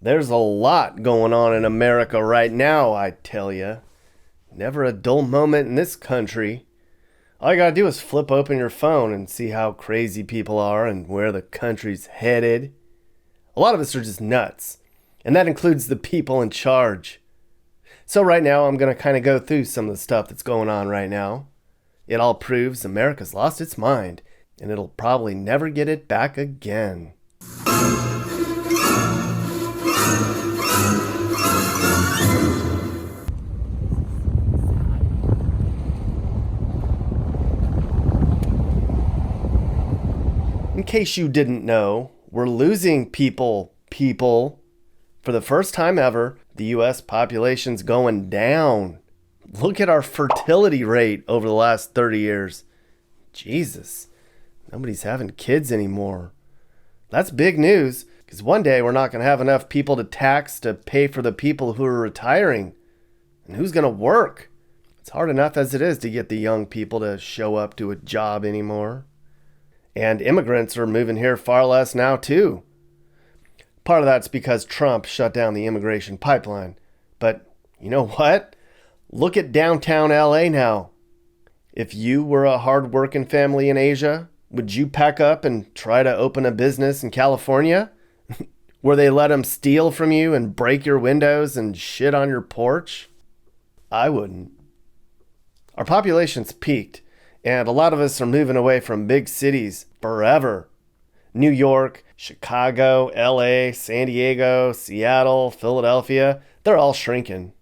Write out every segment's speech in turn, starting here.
There's a lot going on in America right now, I tell ya. Never a dull moment in this country. All you gotta do is flip open your phone and see how crazy people are and where the country's headed. A lot of us are just nuts, and that includes the people in charge. So right now I'm gonna kind of go through some of the stuff that's going on right now. It all proves America's lost its mind, and it'll probably never get it back again. In case you didn't know, we're losing people. For the first time ever, the US population's going down. Look at our fertility rate over the last 30 years. Jesus, nobody's having kids anymore. That's big news, because one day we're not going to have enough people to tax to pay for the people who are retiring. And who's going to work? It's hard enough as it is to get the young people to show up to a job anymore. And immigrants are moving here far less now, too. Part of that's because Trump shut down the immigration pipeline. But you know what? Look at downtown LA now. If you were a hard-working family in Asia, would you pack up and try to open a business in California? Where they let them steal from you and break your windows and shit on your porch? I wouldn't. Our population's peaked. And a lot of us are moving away from big cities forever. New York, Chicago, LA, San Diego, Seattle, Philadelphia, they're all shrinking.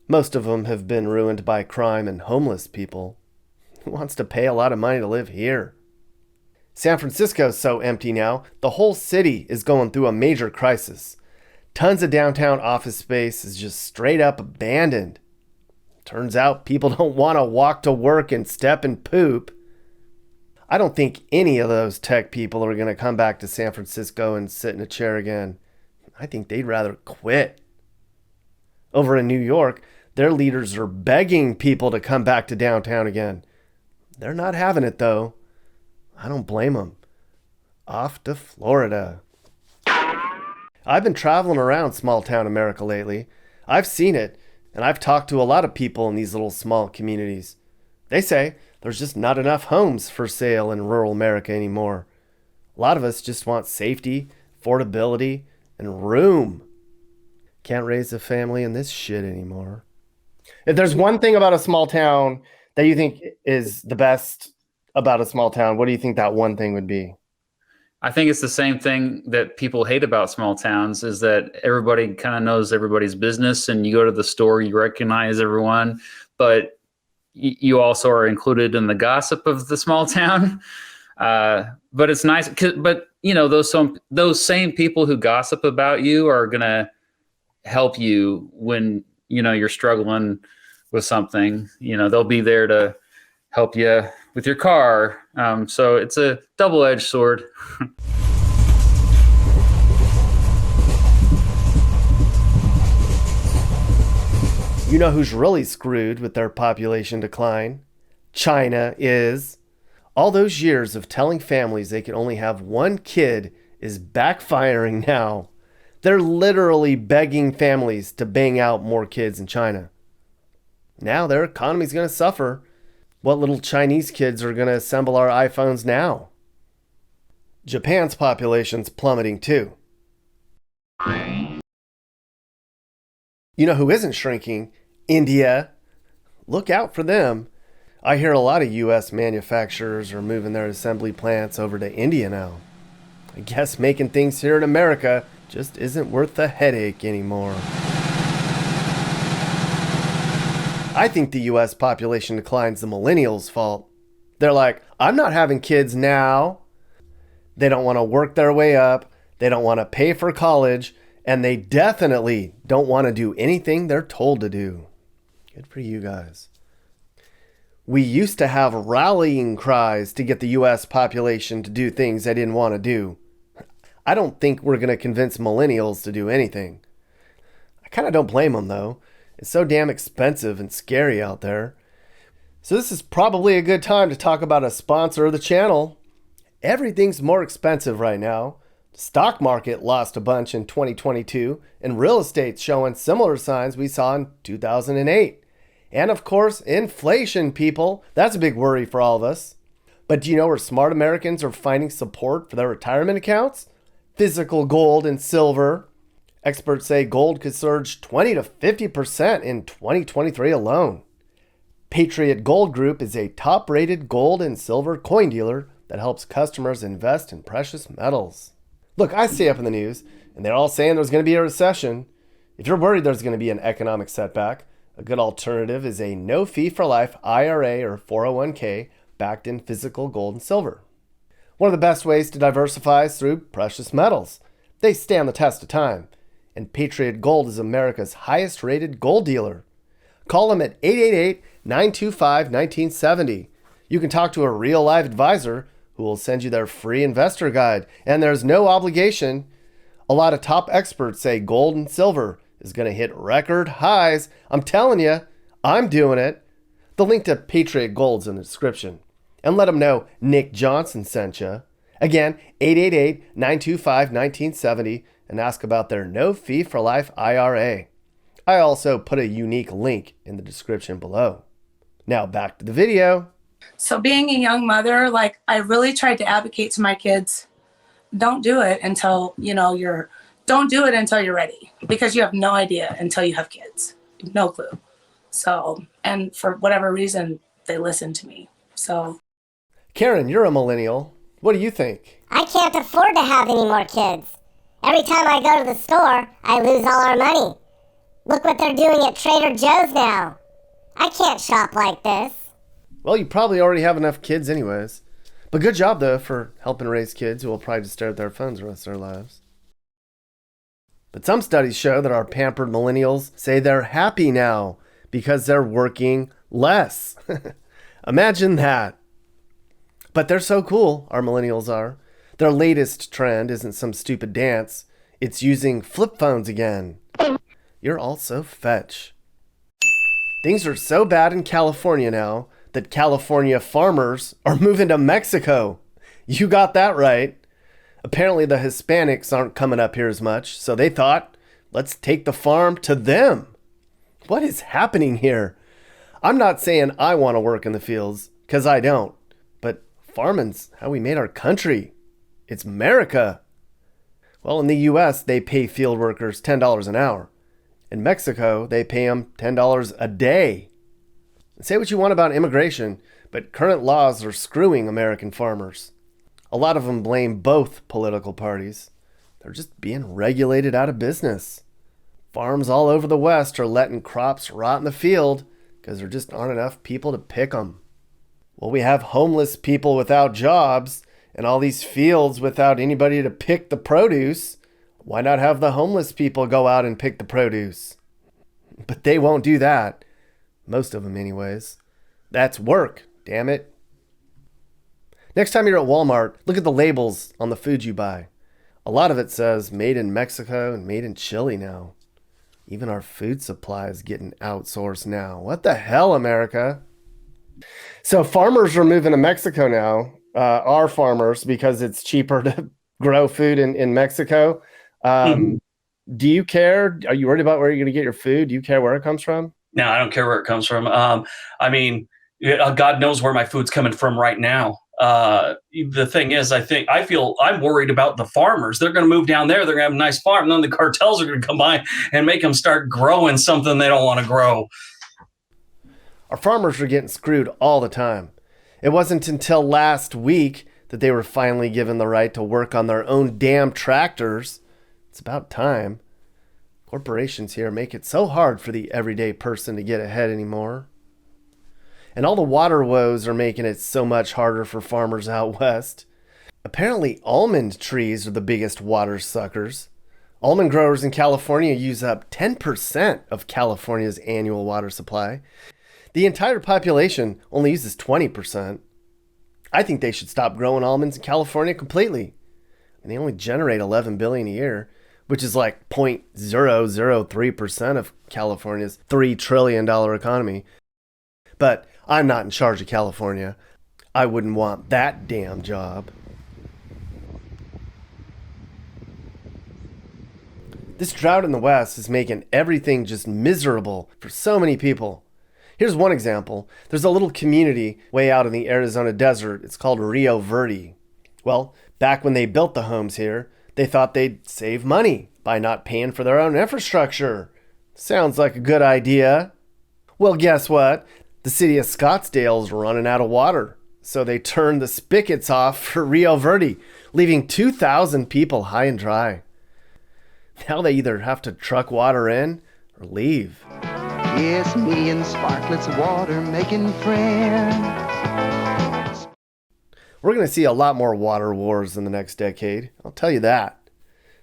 Most of them have been ruined by crime and homeless people. Who wants to pay a lot of money to live here? San Francisco's so empty now, the whole city is going through a major crisis. Tons of downtown office space is just straight up abandoned. Turns out people don't want to walk to work and step and poop. I don't think any of those tech people are going to come back to San Francisco and sit in a chair again. I think they'd rather quit. Over in New York, their leaders are begging people to come back to downtown again. They're not having it, though. I don't blame them. Off to Florida. I've been traveling around small town America lately. I've seen it. And I've talked to a lot of people in these little small communities. They say there's just not enough homes for sale in rural America anymore. A lot of us just want safety, affordability, and room. Can't raise a family in this shit anymore. If there's one thing about a small town that you think is the best about a small town, what do you think that one thing would be? I think it's the same thing that people hate about small towns is that everybody kind of knows everybody's business, and you go to the store, you recognize everyone, but you also are included in the gossip of the small town. But it's nice. But you know, those same people who gossip about you are going to help you when, you know, you're struggling with something. You know, they'll be there to help you with your car. So it's a double-edged sword. You know who's really screwed with their population decline? China is. All those years of telling families they can only have one kid is backfiring now. They're literally begging families to bang out more kids in China. Now their economy's going to suffer. What little Chinese kids are going to assemble our iPhones now? Japan's population's plummeting too. You know who isn't shrinking? India. Look out for them. I hear a lot of US manufacturers are moving their assembly plants over to India now. I guess making things here in America just isn't worth the headache anymore. I think the US population decline's the millennials' fault. They're like, I'm not having kids now. They don't want to work their way up. They don't want to pay for college. And they definitely don't want to do anything they're told to do. Good for you guys. We used to have rallying cries to get the US population to do things they didn't want to do. I don't think we're going to convince millennials to do anything. I kind of don't blame them, though. It's so damn expensive and scary out there. So this is probably a good time to talk about a sponsor of the channel. Everything's more expensive right now. Stock market lost a bunch in 2022, and real estate's showing similar signs we saw in 2008. And of course, inflation, people. That's a big worry for all of us. But do you know where smart Americans are finding support for their retirement accounts? Physical gold and silver. Experts say gold could surge 20 to 50% in 2023 alone. Patriot Gold Group is a top-rated gold and silver coin dealer that helps customers invest in precious metals. Look, I stay up in the news, and they're all saying there's going to be a recession. If you're worried there's going to be an economic setback, a good alternative is a no-fee-for-life IRA or 401k backed in physical gold and silver. One of the best ways to diversify is through precious metals. They stand the test of time, and Patriot Gold is America's highest-rated gold dealer. Call them at 888-925-1970. You can talk to a real live advisor who will send you their free investor guide, and there's no obligation. A lot of top experts say gold and silver is going to hit record highs. I'm telling you, I'm doing it. The link to Patriot Gold's in the description. And let them know Nick Johnson sent you. Again, 888-925-1970 and ask about their no-fee-for-life IRA. I also put a unique link in the description below. Now back to the video. So being a young mother, like I really tried to advocate to my kids, don't do it until, don't do it until you're ready, because you have no idea until you have kids. No clue. So, and for whatever reason, they listened to me. So. Karen, you're a millennial. What do you think? I can't afford to have any more kids. Every time I go to the store, I lose all our money. Look what they're doing at Trader Joe's now. I can't shop like this. Well, you probably already have enough kids anyways. But good job, though, for helping raise kids who will probably just stare at their phones the rest of their lives. But some studies show that our pampered millennials say they're happy now because they're working less. Imagine that. But they're so cool, our millennials are. Their latest trend isn't some stupid dance. It's using flip phones again. You're all so fetch. Things are so bad in California now that California farmers are moving to Mexico. You got that right. Apparently the Hispanics aren't coming up here as much, so they thought, let's take the farm to them. What is happening here? I'm not saying I want to work in the fields, because I don't. But farming's how we made our country. It's America. Well, in the U.S., they pay field workers $10 an hour. In Mexico, they pay them $10 a day. Say what you want about immigration, but current laws are screwing American farmers. A lot of them blame both political parties. They're just being regulated out of business. Farms all over the West are letting crops rot in the field because there just aren't enough people to pick them. Well, we have homeless people without jobs and all these fields without anybody to pick the produce. Why not have the homeless people go out and pick the produce? But they won't do that. Most of them anyways. That's work, damn it. Next time you're at Walmart, look at the labels on the food you buy. A lot of it says made in Mexico and made in Chile now. Even our food supply is getting outsourced now. What the hell, America? So farmers are moving to Mexico now, our farmers, because it's cheaper to grow food in Mexico. Do you care? Are you worried about where you're going to get your food? Do you care where it comes from? No, I don't care where it comes from. God knows where my food's coming from right now. The thing is, I'm worried about the farmers. They're going to move down there. They're going to have a nice farm. And then the cartels are going to come by and make them start growing something they don't want to grow. Our farmers are getting screwed all the time. It wasn't until last week that they were finally given the right to work on their own damn tractors. It's about time. Corporations here make it so hard for the everyday person to get ahead anymore. And all the water woes are making it so much harder for farmers out west. Apparently, almond trees are the biggest water suckers. Almond growers in California use up 10% of California's annual water supply. The entire population only uses 20%. I think they should stop growing almonds in California completely. And they only generate $11 billion a year, which is like 0.003% of California's $3 trillion economy. But I'm not in charge of California. I wouldn't want that damn job. This drought in the West is making everything just miserable for so many people. Here's one example. There's a little community way out in the Arizona desert. It's called Rio Verde. Well, back when they built the homes here, they thought they'd save money by not paying for their own infrastructure. Sounds like a good idea. Well, guess what? The city of Scottsdale's running out of water. So they turned the spigots off for Rio Verde, leaving 2,000 people high and dry. Now they either have to truck water in or leave. Yes, me and sparklets of water making friends. We're going to see a lot more water wars in the next decade. I'll tell you that.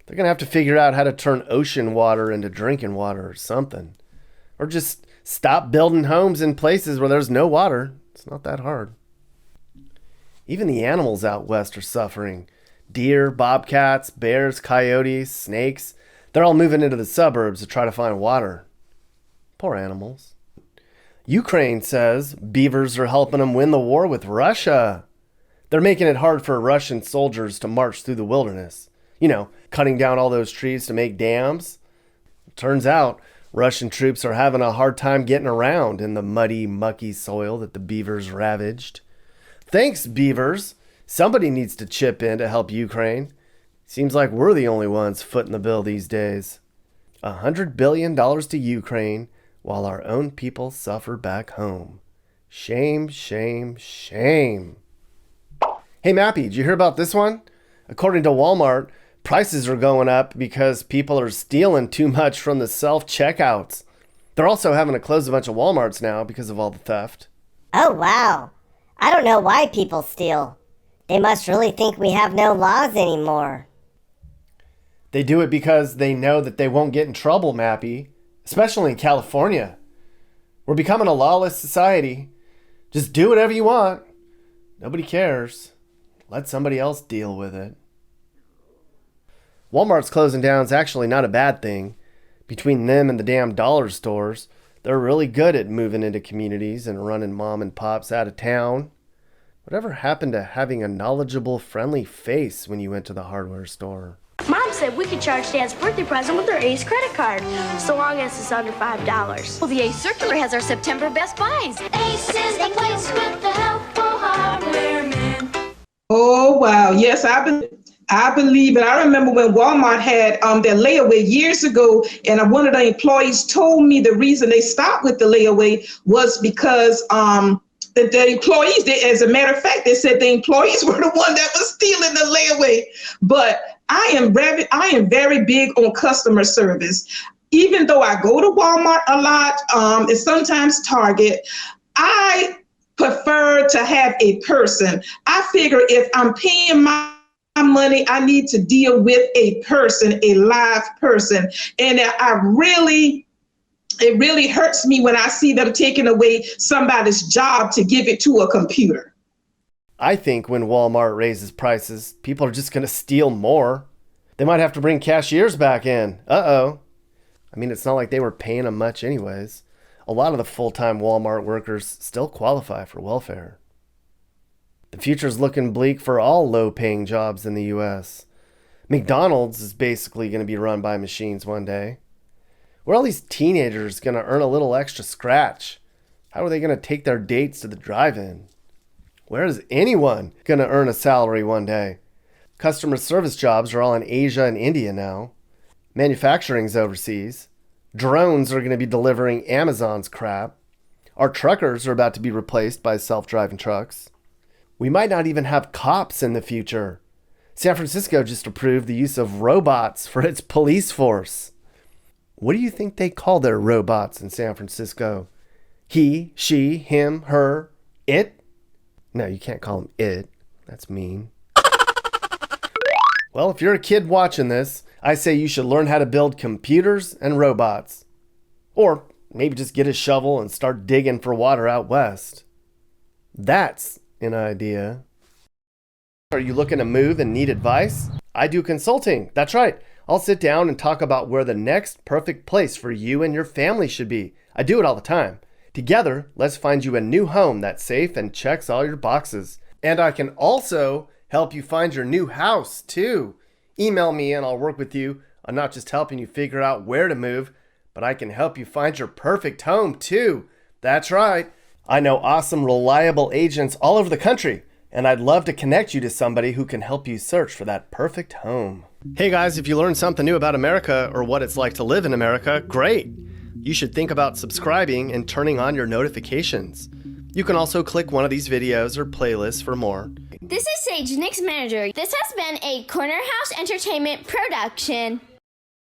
They're going to have to figure out how to turn ocean water into drinking water or something. Or just stop building homes in places where there's no water. It's not that hard. Even the animals out west are suffering. Deer, bobcats, bears, coyotes, snakes. They're all moving into the suburbs to try to find water. Poor animals. Ukraine says beavers are helping them win the war with Russia. They're making it hard for Russian soldiers to march through the wilderness. You know, cutting down all those trees to make dams. Turns out Russian troops are having a hard time getting around in the muddy, mucky soil that the beavers ravaged. Thanks, beavers. Somebody needs to chip in to help Ukraine. Seems like we're the only ones footing the bill these days. $100 billion to Ukraine while our own people suffer back home. Shame, shame, shame. Hey, Mappy, did you hear about this one? According to Walmart, prices are going up because people are stealing too much from the self-checkouts. They're also having to close a bunch of Walmarts now because of all the theft. Oh, wow. I don't know why people steal. They must really think we have no laws anymore. They do it because they know that they won't get in trouble, Mappy. Especially in California. We're becoming a lawless society. Just do whatever you want. Nobody cares. Let somebody else deal with it. Walmart's closing down is actually not a bad thing. Between them and the damn dollar stores, they're really good at moving into communities and running mom and pops out of town. Whatever happened to having a knowledgeable, friendly face when you went to the hardware store? Mom said we could charge Dad's birthday present with our Ace credit card, so long as it's under $5. Well, the Ace Circular has our September Best Buys. Ace is the place with the helpful hardware man. Oh, wow. Yes, I believe it. I remember when Walmart had their layaway years ago, and one of the employees told me the reason they stopped with the layaway was because the employees, as a matter of fact, they said the employees were the one that was stealing the layaway. But I am very big on customer service. Even though I go to Walmart a lot, and sometimes Target, I prefer to have a person. I figure if I'm paying my money, I need to deal with a person, a live person. And it really hurts me when I see them taking away somebody's job to give it to a computer. I think when Walmart raises prices, people are just going to steal more. They might have to bring cashiers back in. Uh-oh. I mean, it's not like they were paying them much anyways. A lot of the full-time Walmart workers still qualify for welfare. The future's looking bleak for all low-paying jobs in the U.S. McDonald's is basically going to be run by machines one day. Where are all these teenagers going to earn a little extra scratch? How are they going to take their dates to the drive-in? Where is anyone going to earn a salary one day? Customer service jobs are all in Asia and India now. Manufacturing's overseas. Drones are going to be delivering Amazon's crap. Our truckers are about to be replaced by self-driving trucks. We might not even have cops in the future. San Francisco just approved the use of robots for its police force. What do you think they call their robots in San Francisco? He, she, him, her, it? No, you can't call them it. That's mean. Well, if you're a kid watching this, I say you should learn how to build computers and robots. Or maybe just get a shovel and start digging for water out west. That's an idea. Are you looking to move and need advice? I do consulting. That's right. I'll sit down and talk about where the next perfect place for you and your family should be. I do it all the time. Together, let's find you a new home that's safe and checks all your boxes. And I can also help you find your new house, too. Email me and I'll work with you I'm not just helping you figure out where to move, but I can help you find your perfect home too. That's right. I know awesome, reliable agents all over the country, and I'd love to connect you to somebody who can help you search for that perfect home. Hey guys, if you learned something new about America or what it's like to live in America, great. You should think about subscribing and turning on your notifications. You can also click one of these videos or playlists for more. This is Sage, Nick's manager. This has been a Corner House Entertainment production.